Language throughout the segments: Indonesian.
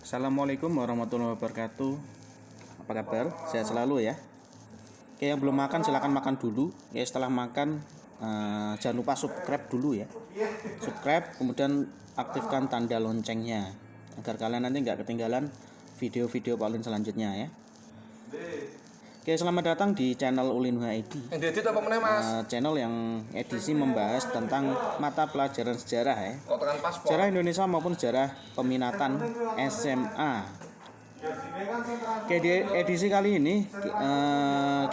Assalamualaikum warahmatullahi wabarakatuh. Apa kabar? Sehat selalu ya. Oke, yang belum makan silahkan makan dulu. Ya, setelah makan jangan lupa subscribe dulu ya. Subscribe, kemudian aktifkan tanda loncengnya agar kalian nanti nggak ketinggalan video-video paling selanjutnya ya. Oke, selamat datang di channel Ulin ID. Yang diedit apa meneh, Mas? Channel yang edisi membahas tentang mata pelajaran sejarah ya. Kotoran paspor. Sejarah Indonesia maupun sejarah peminatan SMA. Oke, di edisi kali ini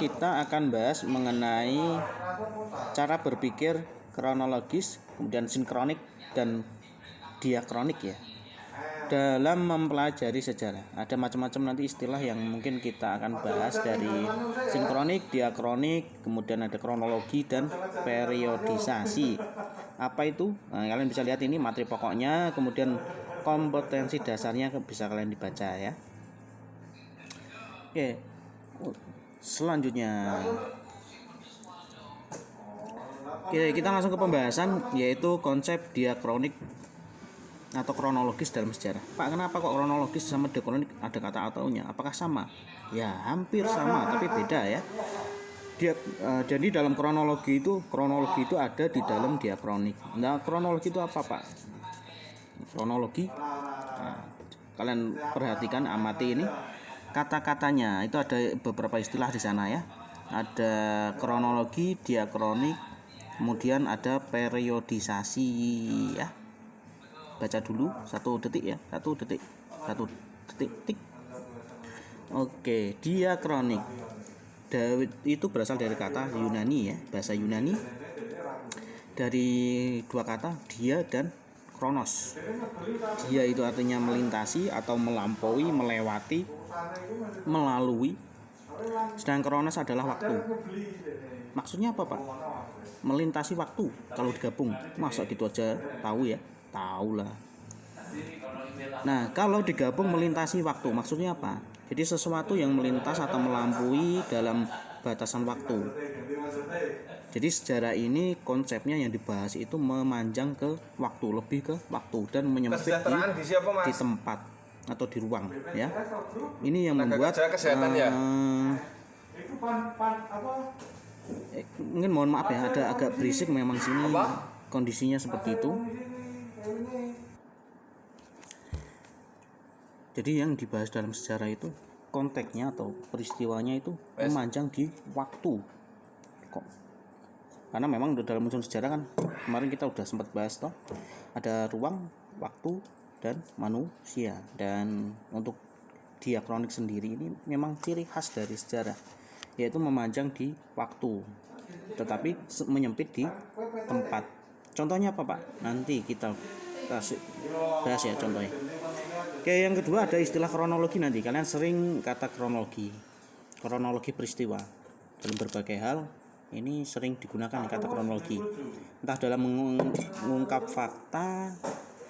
kita akan bahas mengenai cara berpikir kronologis, kemudian sinkronik dan diakronik ya. Dalam mempelajari sejarah ada macam-macam nanti istilah yang mungkin kita akan bahas, dari sinkronik, diakronik, kemudian ada kronologi dan periodisasi. Apa itu? Nah, kalian bisa lihat ini materi pokoknya, kemudian kompetensi dasarnya bisa kalian dibaca ya. Oke, selanjutnya kita langsung ke pembahasan, yaitu konsep diakronik atau kronologis dalam sejarah. Pak, kenapa kok kronologis sama diakronik ada kata ataunya? Apakah sama? Ya, hampir sama tapi beda ya. Jadi dalam kronologi itu ada di dalam diakronik. Nah, kronologi itu apa, Pak? Kronologi, kalian perhatikan, amati ini kata-katanya. Itu ada beberapa istilah di sana ya. Ada kronologi, diakronik, kemudian ada periodisasi ya. Baca dulu 1 detik ya, 1 detik. Oke, diakronik itu berasal dari kata Yunani ya, bahasa Yunani, dari dua kata dia dan kronos. Dia itu artinya melintasi atau melampaui, melewati, melalui. Sedangkan kronos adalah waktu. Maksudnya apa, Pak? Melintasi waktu. Kalau digabung, masa gitu aja tahu ya? Tahu lah. Nah, kalau digabung melintasi waktu, maksudnya apa? Jadi sesuatu yang melintas atau melampaui dalam batasan waktu. Jadi sejarah ini konsepnya yang dibahas itu memanjang ke waktu, lebih ke waktu, dan menyempit di tempat atau di ruang ya. Ini yang membuat mungkin mohon maaf ya, ada agak berisik memang sini kondisinya seperti itu. Jadi yang dibahas dalam sejarah itu konteksnya atau peristiwanya itu memanjang di waktu. Kok? Karena memang dalam unsur sejarah kan kemarin kita udah sempat bahas toh, ada ruang, waktu, dan manusia. Dan untuk diakronik sendiri ini memang ciri khas dari sejarah, yaitu memanjang di waktu tetapi menyempit di tempat. Contohnya apa, Pak? Nanti kita kasih bahas ya contohnya. Oke, yang kedua ada istilah kronologi. Nanti kalian sering kata kronologi peristiwa dalam berbagai hal. Ini sering digunakan kata kronologi, entah dalam mengungkap fakta,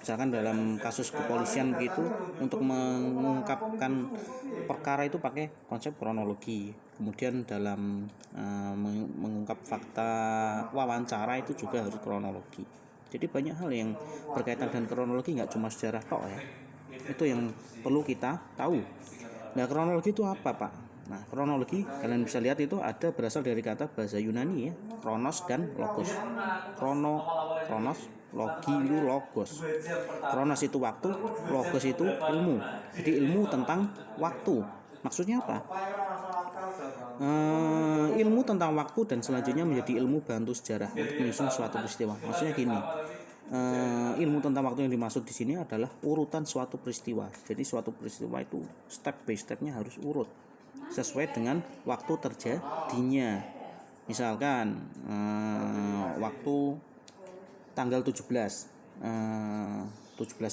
misalkan dalam kasus kepolisian begitu, untuk mengungkapkan perkara itu pakai konsep kronologi. Kemudian dalam mengungkap fakta wawancara itu juga harus kronologi. Jadi banyak hal yang berkaitan dengan kronologi, nggak cuma sejarah tok ya. Itu yang perlu kita tahu. Nah, kronologi itu apa, Pak? Nah, kronologi kalian bisa lihat itu ada berasal dari kata bahasa Yunani ya, kronos dan logos. Kronos, logi itu logos. Kronos itu waktu, logos itu ilmu. Jadi ilmu tentang waktu. Maksudnya apa? Ilmu tentang waktu dan selanjutnya menjadi ilmu bantu sejarah untuk menyusun suatu peristiwa. Maksudnya gini. Ilmu tentang waktu yang dimaksud di sini adalah urutan suatu peristiwa. Jadi suatu peristiwa itu step by stepnya harus urut sesuai dengan waktu terjadinya. Misalkan waktu tanggal 17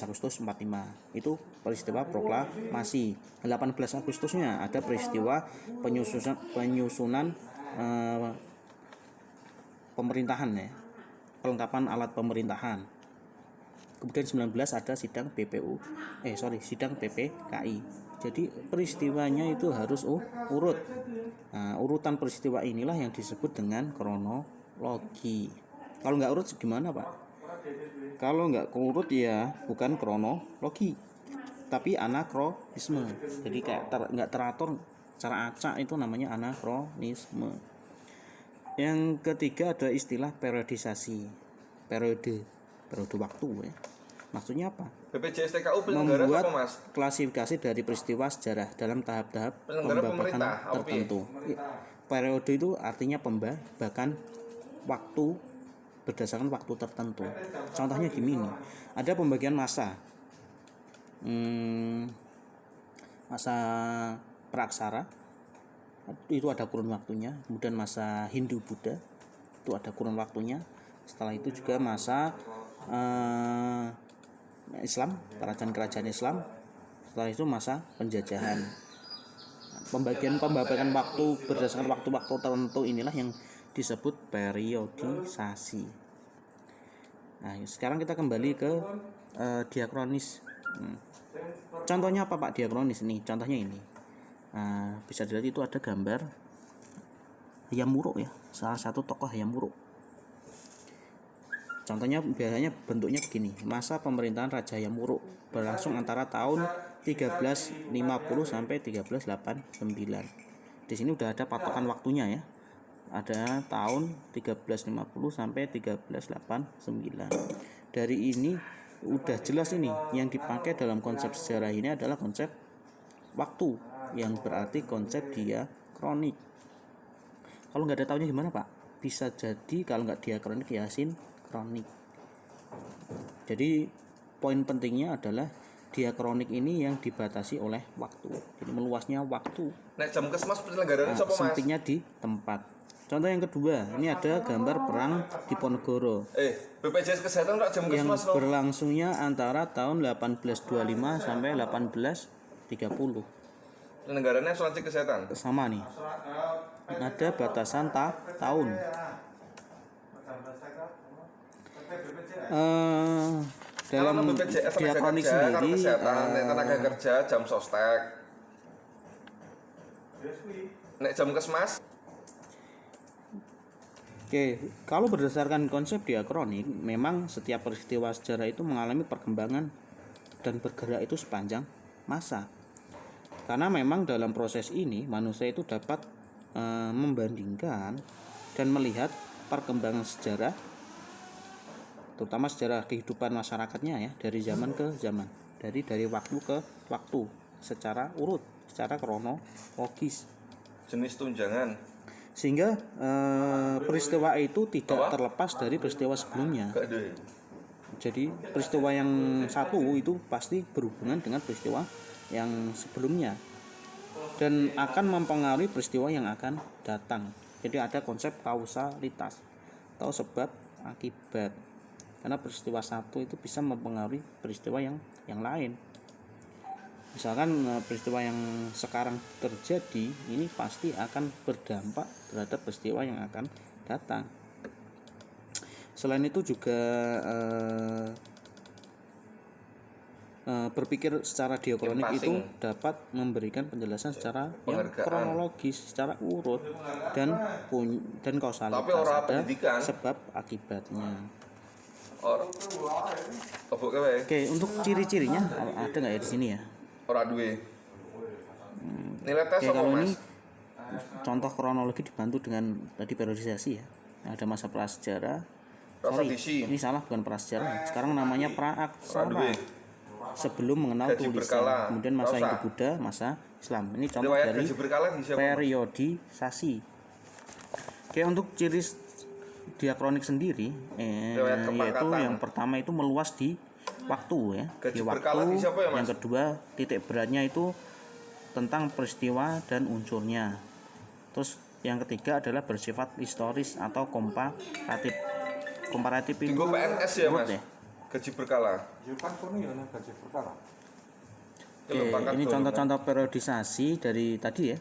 Agustus 45 itu peristiwa proklamasi. 18 Agustusnya ada peristiwa penyusunan pemerintahan ya, pelengkapan alat pemerintahan. Kemudian 19 ada sidang sidang PPKI. Jadi peristiwanya itu harus urut. Nah, urutan peristiwa inilah yang disebut dengan kronologi. Kalau nggak urut gimana, Pak? Kalau nggak urut ya bukan kronologi, tapi anakronisme. Jadi kayak nggak teratur secara acak, itu namanya anakronisme. Yang ketiga ada istilah periodisasi, periode waktu ya. Maksudnya apa? BPJS TKU penyelenggara Membuat apa, Mas? klasifikasi dari peristiwa sejarah dalam tahap-tahap Penyelenggara pembabakan pemerintah, apa tertentu. Periode itu artinya pembabakan waktu berdasarkan waktu tertentu. Contohnya gini nih, ada pembagian masa, masa Praksara itu ada kurun waktunya, kemudian masa Hindu Buddha itu ada kurun waktunya, setelah itu juga masa Islam, kerajaan Islam, setelah itu masa penjajahan. Pembagian pembabakan waktu berdasarkan waktu-waktu tertentu inilah yang disebut periodisasi. Nah, sekarang kita kembali ke diakronis. Contohnya apa Pak diakronis nih? Contohnya ini. Bisa dilihat itu ada gambar Hayam Wuruk ya, salah satu tokoh Hayam Wuruk. Contohnya biasanya bentuknya begini. Masa pemerintahan Raja Hayam Wuruk berlangsung antara tahun 1350 sampai 1389. Di sini udah ada patokan waktunya ya. Ada tahun 1350 sampai 1389. Dari ini udah jelas ini yang dipakai dalam konsep sejarah ini adalah konsep waktu, yang berarti konsep diakronik. Kalau nggak ada tahunnya gimana Pak? Bisa jadi kalau nggak diakronik ya sinkronik. Jadi poin pentingnya adalah diakronik ini yang dibatasi oleh waktu. Jadi meluasnya waktu. Nek jam kesmas penyelenggaraan siapa, Mas? Sempitnya di tempat. Contoh yang kedua, ini ada gambar perang Diponegoro BPJS Kesehatan tak jam yang kesmas berlangsungnya antara tahun 1825 sampai 1830. Penyelenggaranya asuransi kesehatan. Sama nih. Ada batasan tahun. Dalam BPJS diakronik kerja, sendiri kesehatan, nek tenaga kerja jam sostek. Nek jam kesmas. Oke, kalau berdasarkan konsep diakronik, memang setiap peristiwa sejarah itu mengalami perkembangan dan bergerak itu sepanjang masa. Karena memang dalam proses ini manusia itu dapat membandingkan dan melihat perkembangan sejarah, terutama sejarah kehidupan masyarakatnya ya, dari zaman ke zaman, dari waktu ke waktu, secara urut, secara kronologis. Jenis tunjangan. Sehingga peristiwa itu tidak terlepas dari peristiwa sebelumnya. Jadi peristiwa yang satu itu pasti berhubungan dengan peristiwa yang sebelumnya dan akan mempengaruhi peristiwa yang akan datang. Jadi ada konsep kausalitas atau sebab akibat, karena peristiwa satu itu bisa mempengaruhi peristiwa yang lain. Misalkan peristiwa yang sekarang terjadi ini pasti akan berdampak terhadap peristiwa yang akan datang. Selain itu juga berpikir secara diakronik itu dapat memberikan penjelasan secara yang kronologis, secara urut dan kausalitas, ada sebab akibatnya. Oke, untuk ciri-cirinya ada nggak ya di sini ya? Ora duwe. Nilai tes apa, kalau Mas? Ini contoh kronologi dibantu dengan tadi periodisasi ya. Ada masa prasejarah. Ini salah, bukan prasejarah. Sekarang namanya praaksara. Sebelum mengenal tulisan. Kemudian masa Hindu Buddha, masa Islam. Ini contoh dari periodisasi. Oke, untuk ciri diakronik sendiri yaitu yang pertama itu meluas di waktu ya, di waktu. Yang kedua, titik beratnya itu tentang peristiwa dan unsurnya. Terus yang ketiga adalah bersifat historis atau komparatif. Komparatif itu PNS ya, Mas. Ya? Gaji berkala. Oke, ini contoh-contoh periodisasi dari tadi ya.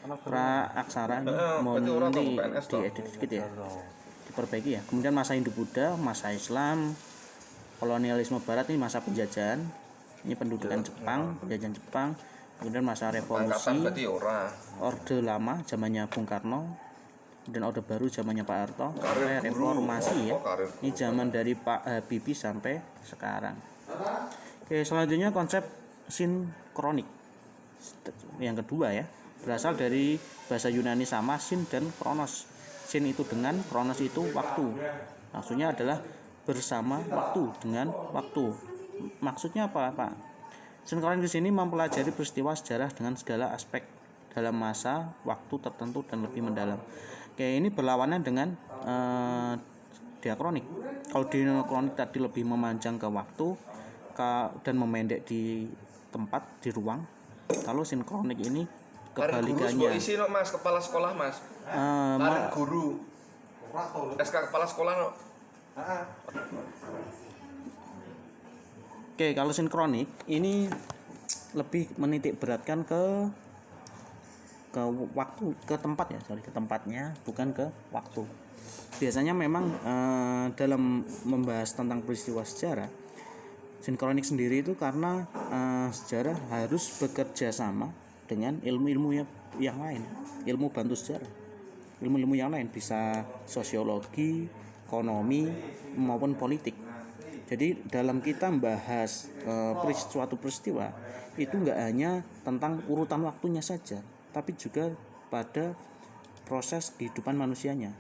Praaksara ini mau nanti diedit sedikit ya, diperbaiki ya. Kemudian masa Hindu Buddha, masa Islam, kolonialisme Barat, ini masa penjajahan, ini pendudukan Jepang, penjajahan Jepang. Kemudian masa revolusi, Orde Lama zamannya Bung Karno, dan Orde Baru zamannya Pak Harto, sampai reformasi ya. Ini zaman dari Pak Habibie sampai sekarang. Oke, selanjutnya konsep sinkronik. Yang kedua ya, berasal dari bahasa Yunani sama, sin dan kronos. Sin itu dengan, kronos itu waktu. Maksudnya adalah bersama waktu, dengan waktu. Maksudnya apa, Pak? Sinkronik di sini mempelajari peristiwa sejarah dengan segala aspek dalam masa waktu tertentu dan lebih mendalam. Oke, ini berlawanan dengan diakronik. Kalau diakronik tadi lebih memanjang ke waktu dan memendek di tempat, di ruang. Kalau sinkronik ini kebalikannya. Guru isi no Mas, kepala sekolah Mas. Guru. SK kepala sekolah no. Oke, kalau sinkronik ini lebih menitik beratkan ke waktu, ke tempat ya, ke tempatnya, bukan ke waktu. Biasanya memang dalam membahas tentang peristiwa sejarah, sinkronik sendiri itu karena sejarah harus bekerja sama dengan ilmu-ilmu yang lain, ilmu bantu sejarah, ilmu-ilmu yang lain, bisa sosiologi, ekonomi maupun politik. Jadi dalam kita membahas suatu peristiwa itu nggak hanya tentang urutan waktunya saja, tapi juga pada proses kehidupan manusianya,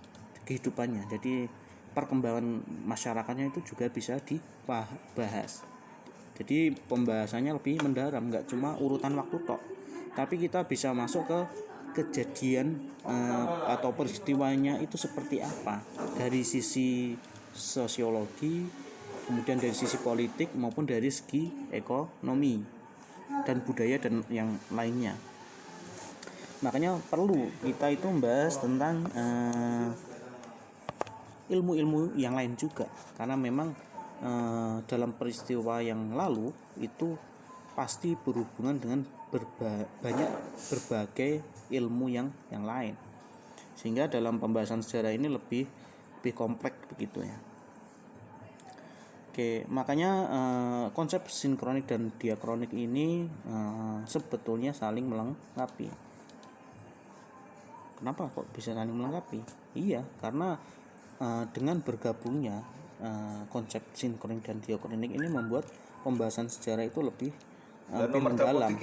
kehidupannya. Jadi perkembangan masyarakatnya itu juga bisa dibahas. Jadi pembahasannya lebih mendalam, nggak cuma urutan waktu tok, tapi kita bisa masuk ke kejadian atau peristiwanya itu seperti apa dari sisi sosiologi, kemudian dari sisi politik maupun dari segi ekonomi dan budaya dan yang lainnya. Makanya perlu kita itu membahas tentang ilmu-ilmu yang lain juga, karena memang dalam peristiwa yang lalu itu pasti berhubungan dengan berbagai ilmu yang lain, sehingga dalam pembahasan sejarah ini lebih kompleks begitu ya. Oke, makanya konsep sinkronik dan diakronik ini sebetulnya saling melengkapi. Kenapa kok bisa saling melengkapi? Iya, karena dengan bergabungnya konsep sinkronik dan diakronik ini membuat pembahasan sejarah itu lebih mendalam.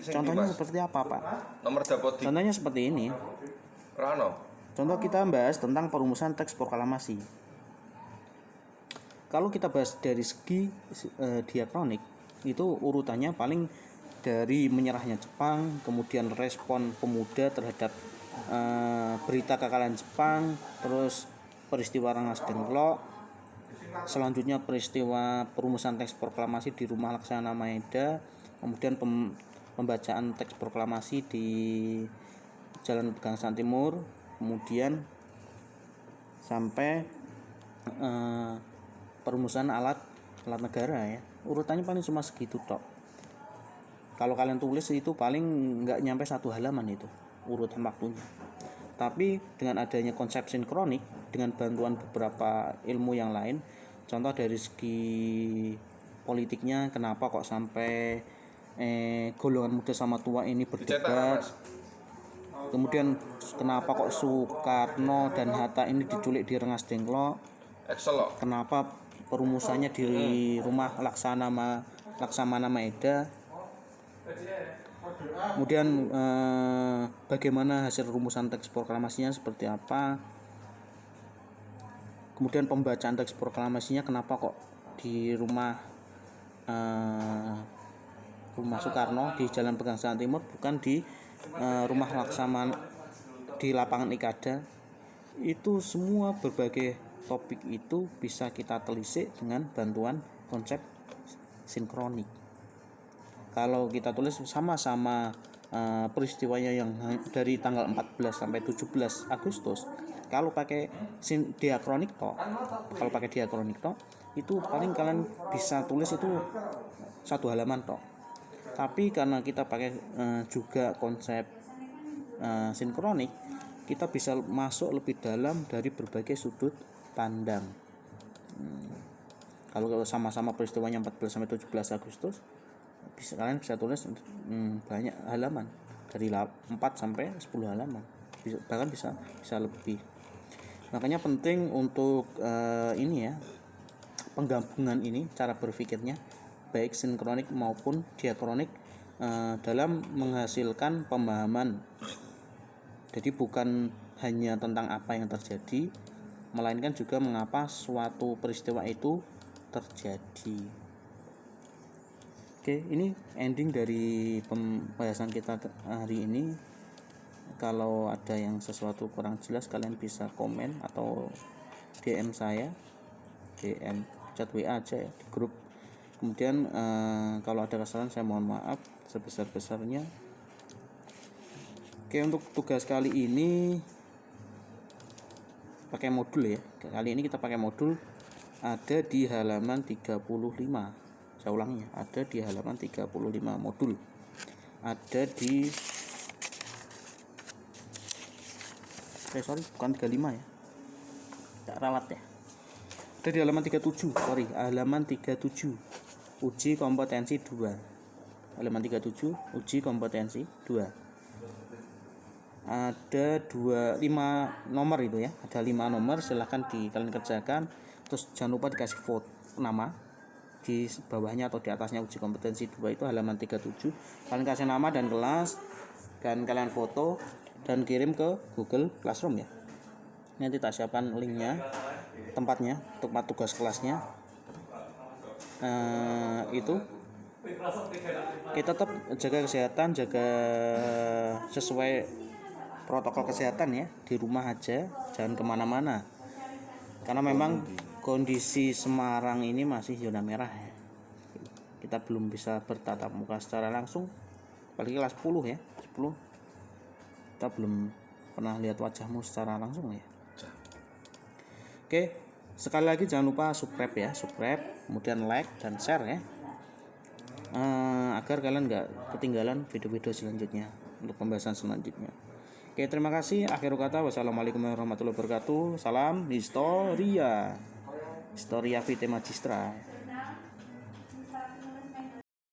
Contohnya seperti apa, Pak? Nomor dapodik. Contohnya seperti ini. Rano. Contoh kita bahas tentang perumusan teks proklamasi. Kalau kita bahas dari segi diakronik, itu urutannya paling dari menyerahnya Jepang, kemudian respon pemuda terhadap berita kekalahan Jepang, terus peristiwa Rengas Dengklok, selanjutnya peristiwa perumusan teks proklamasi di Rumah Laksana Maeda, kemudian pembacaan teks proklamasi di Jalan Pegangsaan Timur, kemudian sampai perumusan alat negara ya. Urutannya paling cuma segitu tok. Kalau kalian tulis itu paling nggak nyampe 1 halaman itu urutan waktunya. Tapi dengan adanya konsep sinkronik dengan bantuan beberapa ilmu yang lain, contoh dari segi politiknya, kenapa kok sampai golongan muda sama tua ini berdebat, kemudian kenapa kok Soekarno dan Hatta ini diculik di Rengas Dengklok, kenapa perumusannya di Rumah Laksamana Maeda, kemudian bagaimana hasil rumusan teks proklamasinya seperti apa, kemudian pembacaan teks proklamasinya kenapa kok di rumah Soekarno di Jalan Pegangsaan Timur, bukan di Rumah Laksamana di lapangan Ikada. Itu semua berbagai topik itu bisa kita telisik dengan bantuan konsep sinkronik. Kalau kita tulis sama-sama peristiwanya yang dari tanggal 14 sampai 17 Agustus, kalau pakai diakronik toh, itu paling kalian bisa tulis itu 1 halaman toh. Tapi karena kita pakai juga konsep sinkronik, kita bisa masuk lebih dalam dari berbagai sudut pandang. Kalau sama-sama peristiwanya 14 sampai 17 Agustus, kalian bisa tulis banyak halaman, dari 4 sampai 10 halaman, bahkan bisa lebih. Makanya penting untuk ini ya, penggabungan ini cara berpikirnya baik sinkronik maupun diakronik dalam menghasilkan pemahaman. Jadi bukan hanya tentang apa yang terjadi, melainkan juga mengapa suatu peristiwa itu terjadi. Oke, ini ending dari pembahasan kita hari ini. Kalau ada yang sesuatu kurang jelas, kalian bisa komen atau DM saya, DM chat WA aja ya di grup. Kemudian kalau ada kesalahan saya mohon maaf sebesar-besarnya. Oke, untuk tugas kali ini pakai modul ya. Kali ini kita pakai modul, ada di halaman 35. Saya ulangi ya, ada di halaman 35 modul. Ada di bukan 35 ya. Tak ralat ya. Ada di halaman 37, halaman 37. Uji kompetensi 2. Halaman 37, uji kompetensi 2. Ada 5 nomor itu ya, ada 5 nomor, silahkan kalian kerjakan. Terus jangan lupa dikasih foto nama di bawahnya atau di atasnya. Uji kompetensi 2 itu halaman 37, kalian kasih nama dan kelas, dan kalian foto dan kirim ke Google Classroom ya. Nanti tak siapkan linknya, tempatnya, tempat tugas kelasnya. Itu kita tetap jaga kesehatan, jaga sesuai protokol kesehatan ya, di rumah aja, jangan kemana-mana, karena memang kondisi Semarang ini masih zona merah ya. Kita belum bisa bertatap muka secara langsung, apalagi kelas 10 ya, 10 kita belum pernah lihat wajahmu secara langsung ya. Oke, sekali lagi jangan lupa subscribe ya, kemudian like dan share ya, agar kalian nggak ketinggalan video-video selanjutnya untuk pembahasan selanjutnya. Oke, terima kasih. Akhir kata, wassalamualaikum warahmatullahi wabarakatuh. Salam Historia Vitae Magistra.